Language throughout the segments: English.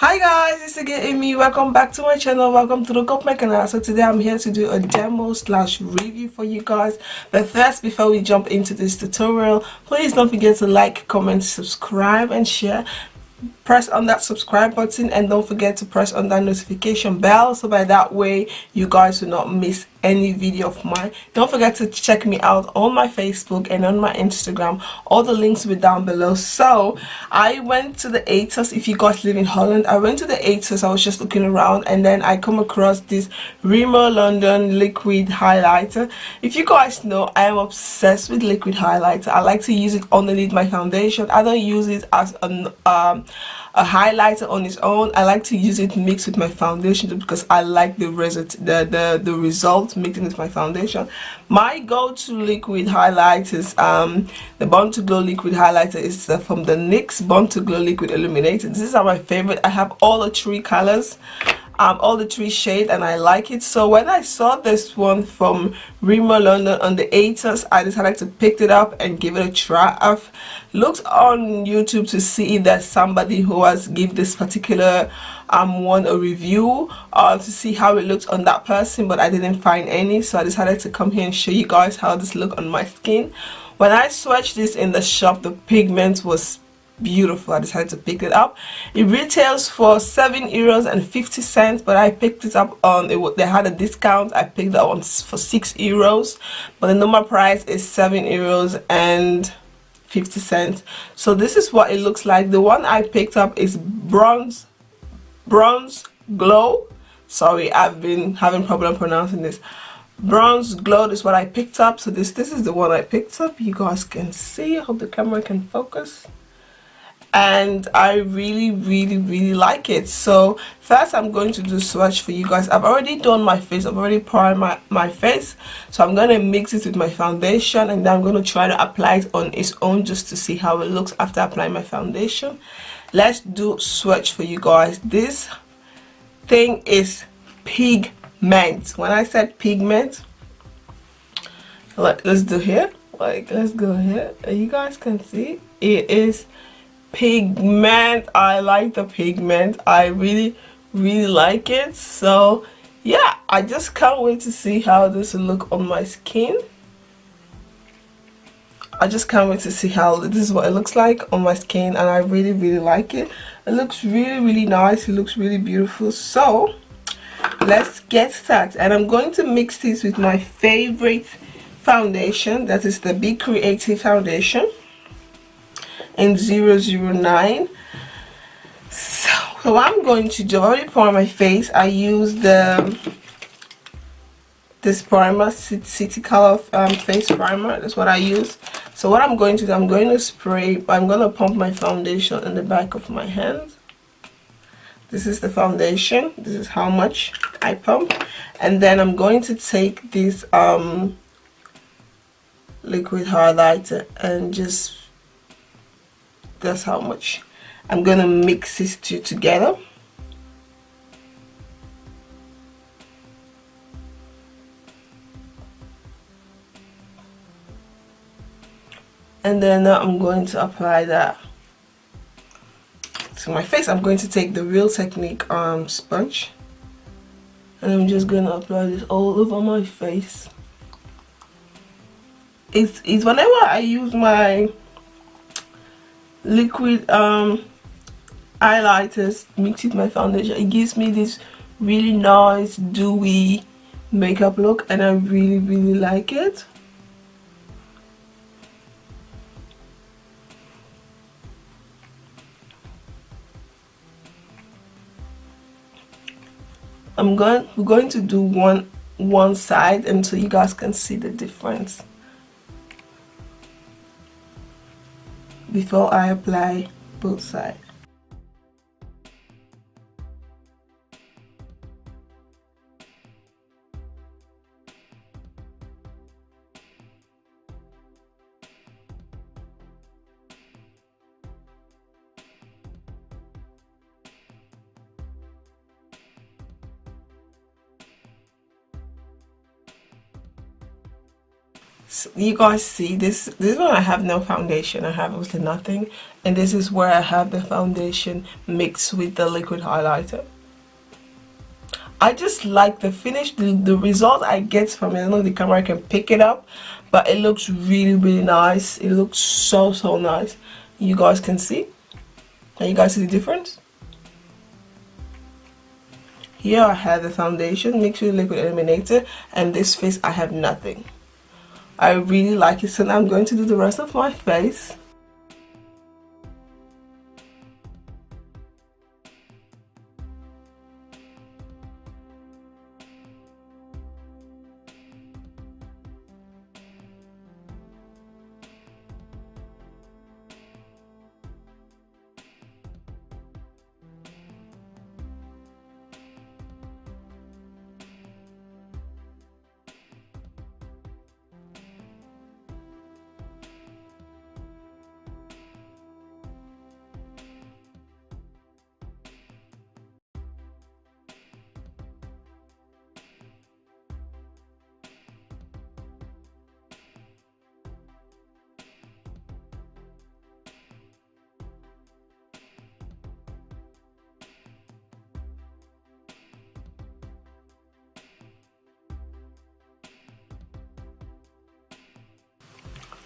Hi guys, it's again Amy. Welcome back to my channel. Welcome to the my canal. So today I'm here to do a demo slash review for you guys. But first, before we jump into this tutorial, please don't forget to like, comment, subscribe and share. Press on that subscribe button and don't forget to press on that notification bell, so by that way you guys will not miss any video of mine. Don't forget to check me out on my Facebook and on my Instagram. All the links will be down below. So I went to the ASOS. If you guys live in Holland, I went to the ASOS. I was just looking around and then I come across this Rimmel London liquid highlighter. If you guys know, I am obsessed with liquid highlighter. I like to use it underneath my foundation. I don't use it as a highlighter on its own. I like to use it mixed with my foundation because I like the result mixing with my foundation. My go-to liquid highlight is the Born to Glow liquid highlighter. Is from the NYX Born to Glow liquid illuminator. These are my favorite. I have all the three colors, all the three shades, and I like it. So when I saw this one from Rimmel London on the ASOS, I decided to pick it up and give it a try. I've looked on YouTube to see if there's somebody who has give this particular one a review, to see how it looks on that person, but I didn't find any. So I decided to come here and show you guys how this look on my skin. When I swatched this in the shop, the pigment was beautiful. I decided to pick it up. It retails for €7.50, but I picked it up on they had a discount. I picked it up for €6, but the normal price is €7.50. So this is what it looks like. The one I picked up is bronze glow. Sorry, I've been having problem pronouncing this. Bronze glow is what I picked up. So this is the one I picked up. You guys can see. I hope the camera can focus. And I really like it. So first I'm going to do swatch for you guys. I've already done my face. I've already primed my face, so I'm going to mix it with my foundation and then I'm going to try to apply it on its own just to see how it looks after applying my foundation. Let's do swatch for you guys. This thing is pigment. When I said pigment, let's do here, let's go here. You guys can see it is pigment. I like the pigment. I really like it. So yeah, I just can't wait to see how this will look on my skin. I just can't wait to see how this is what it looks like on my skin, and I really like it. It looks really nice. It looks really beautiful. So let's get started, and I'm going to mix this with my favorite foundation. That is the Be Creative foundation in 009. So what I'm going to do, I've already primed my face. I use this primer, City Color face primer. That's what I use. So what I'm going to do, I'm going to spray, I'm going to pump my foundation in the back of my hand. This is the foundation. This is how much I pump, and then I'm going to take this liquid highlighter and just, that's how much. I'm gonna mix these two together. And then I'm going to apply that to my face. I'm going to take the Real Technique sponge and I'm just gonna apply this all over my face. It's whenever I use my liquid highlighters mixed with my foundation, it gives me this really nice dewy makeup look, and I really like it. We're going to do one side until you guys can see the difference before I apply both sides. So you guys see this one I have no foundation, I have absolutely nothing, and this is where I have the foundation mixed with the liquid highlighter. I just like the finish, the result I get from it. I don't know if the camera can pick it up, but it looks really nice. It looks so nice. You guys can see. Can you guys see the difference? Here I have the foundation mixed with liquid illuminator, and this face I have nothing. I really like it, so now I'm going to do the rest of my face.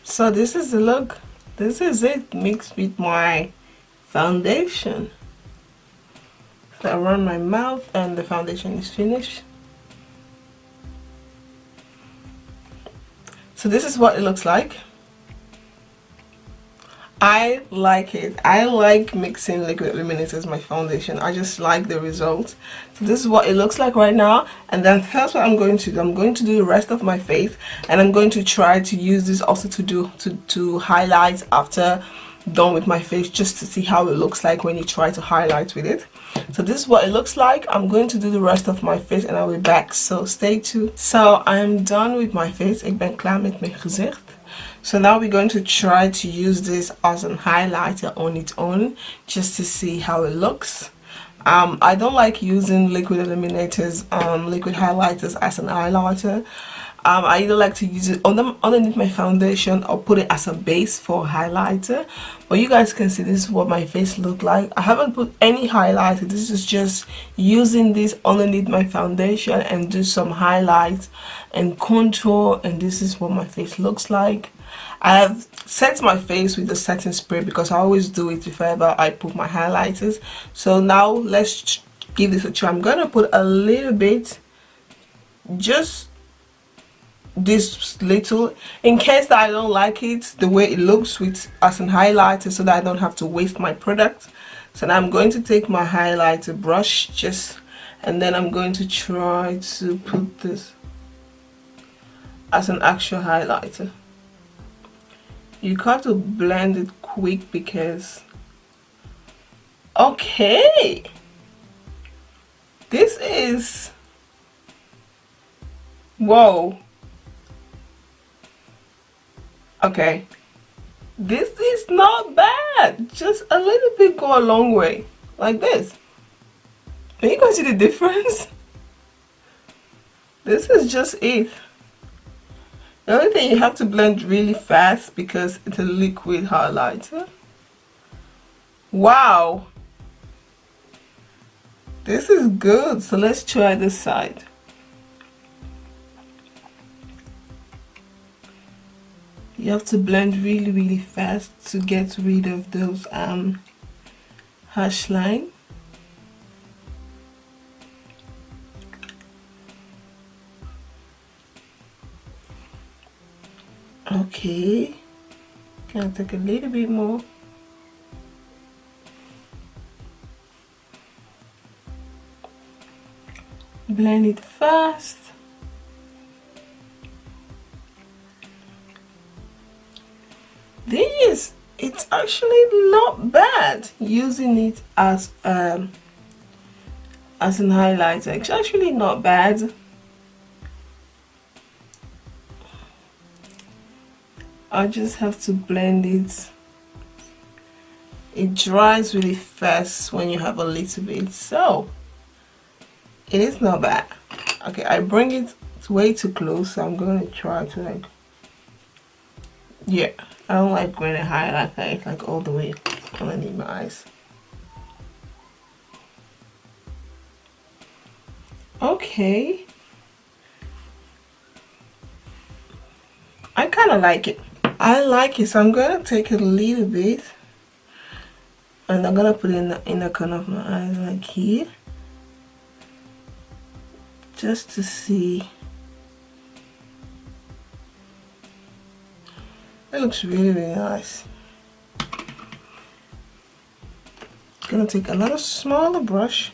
So this is the look. This is it mixed with my foundation. So around my mouth, and the foundation is finished. So this is what it looks like. I like it. I like mixing liquid illuminators as my foundation. I just like the result. So this is what it looks like right now, and then that's what I'm going to do. I'm going to do the rest of my face, and I'm going to try to use this also to highlight after done with my face, just to see how it looks like when you try to highlight with it. So this is what it looks like. I'm going to do the rest of my face and I'll be back, so stay tuned. So I'm done with my face. Ik ben klaar met mijn gezicht. So now we're going to try to use this as a highlighter on its own, just to see how it looks. I don't like using liquid illuminators, liquid highlighters as an highlighter. I either like to use it underneath my foundation or put it as a base for highlighter. But you guys can see this is what my face looked like. I haven't put any highlighter. This is just using this underneath my foundation and do some highlights and contour, and this is what my face looks like. I have set my face with a setting spray because I always do it if ever I put my highlighters. So now let's give this a try. I'm gonna put a little bit, just this little, in case that I don't like it the way it looks with as an highlighter, so that I don't have to waste my product. So now I'm going to take my highlighter brush and then I'm going to try to put this as an actual highlighter. You got to blend it quick because, okay, this is, whoa, okay, this is not bad. Just a little bit go a long way, like this. Can you guys see the difference? This is just it. The only thing, you have to blend really fast because it's a liquid highlighter. Wow, this is good. So let's try this side. You have to blend really fast to get rid of those harsh line. Okay, can I take a little bit more? Blend it fast. It's actually not bad using it as an highlighter. It's actually not bad. I just have to blend it. It dries really fast when you have a little bit, so it is not bad. Okay, I bring it way too close, so I'm going to try to like Yeah, I don't like when it highlighter. It's like all the way underneath my eyes. Okay. I kind of like it. I like it, so I'm gonna take a little bit and I'm gonna put it in the inner corner of my eyes, like here, just to see. It looks really, really nice. Gonna take another smaller brush,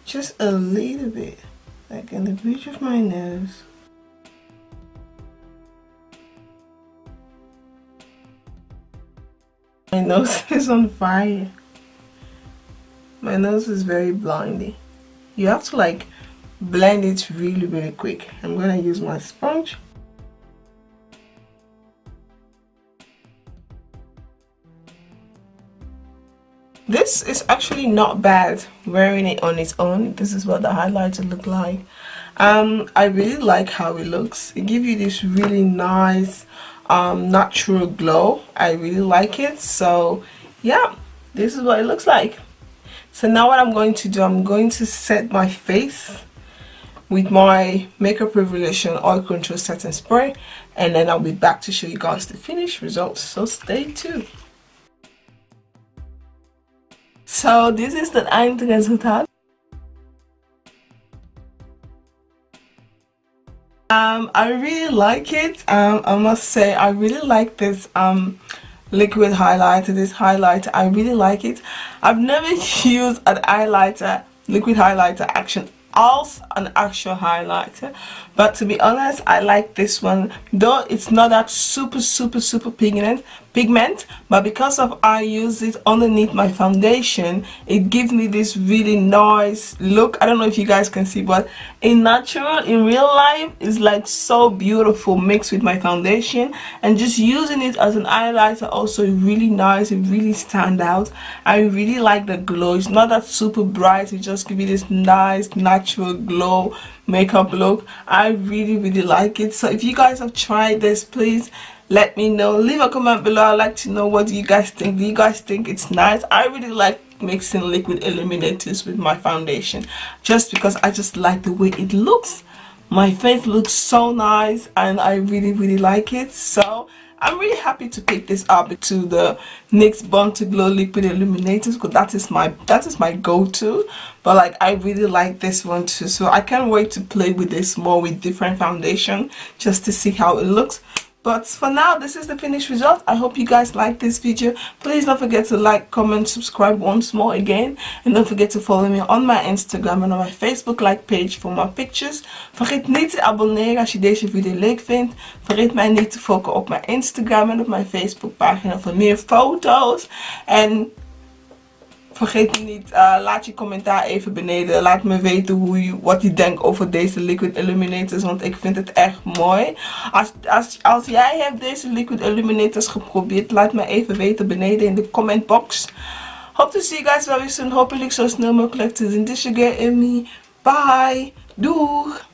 just a little bit, like in the bridge of my nose. My nose is on fire. My nose is very blindy. You have to like blend it really, really quick. I'm gonna use my sponge. This is actually not bad wearing it on its own. This is what the highlighter look like. I really like how it looks. It gives you this really nice natural glow. I really like it. So yeah, this is what it looks like. So now what I'm going to do, I'm going to set my face with my Makeup Revolution Oil Control Setting Spray, and then I'll be back to show you guys the finished results, so stay tuned. So this is the Endresultat. I really like it. I must say I really like this liquid highlighter. This highlighter, I really like it. I've never used an highlighter, liquid highlighter action as an actual highlighter, but to be honest, I like this one, though it's not that super pigment, but because of I use it underneath my foundation, it gives me this really nice look. I don't know if you guys can see, but in natural, in real life, it's like so beautiful mixed with my foundation, and just using it as an highlighter also really nice. It really stand out. I really like the glow. It's not that super bright, it just gives you this nice natural glow makeup look. I really like it. So if you guys have tried this, please let me know. Leave a comment below. I'd like to know, what do you guys think? Do you guys think it's nice? I really like mixing liquid illuminators with my foundation, just because I just like the way it looks. My face looks so nice and I really like it. So I'm really happy to pick this up to the NYX Born to Glow liquid illuminators, because that is my go-to. But like, I really like this one too, so I can't wait to play with this more with different foundation, just to see how it looks. But for now, this is the finished result. I hope you guys like this video. Please don't forget to like, comment, subscribe once more again. And don't forget to follow me on my Instagram en on my Facebook like page voor mijn pictures. Vergeet niet te abonneren als je deze video leuk vindt. Vergeet mij niet te volgen op mijn Instagram en op mijn Facebook pagina voor meer foto's. En vergeet me niet, laat je commentaar even beneden. Laat me weten wat je denkt over deze liquid illuminators, want ik vind het echt mooi. Als jij hebt deze liquid illuminators geprobeerd, laat me even weten beneden in de comment box. Hope to see you guys very soon. Hopelijk zo snel mogelijk te zien. This is your girl Amy. Bye. Doeg.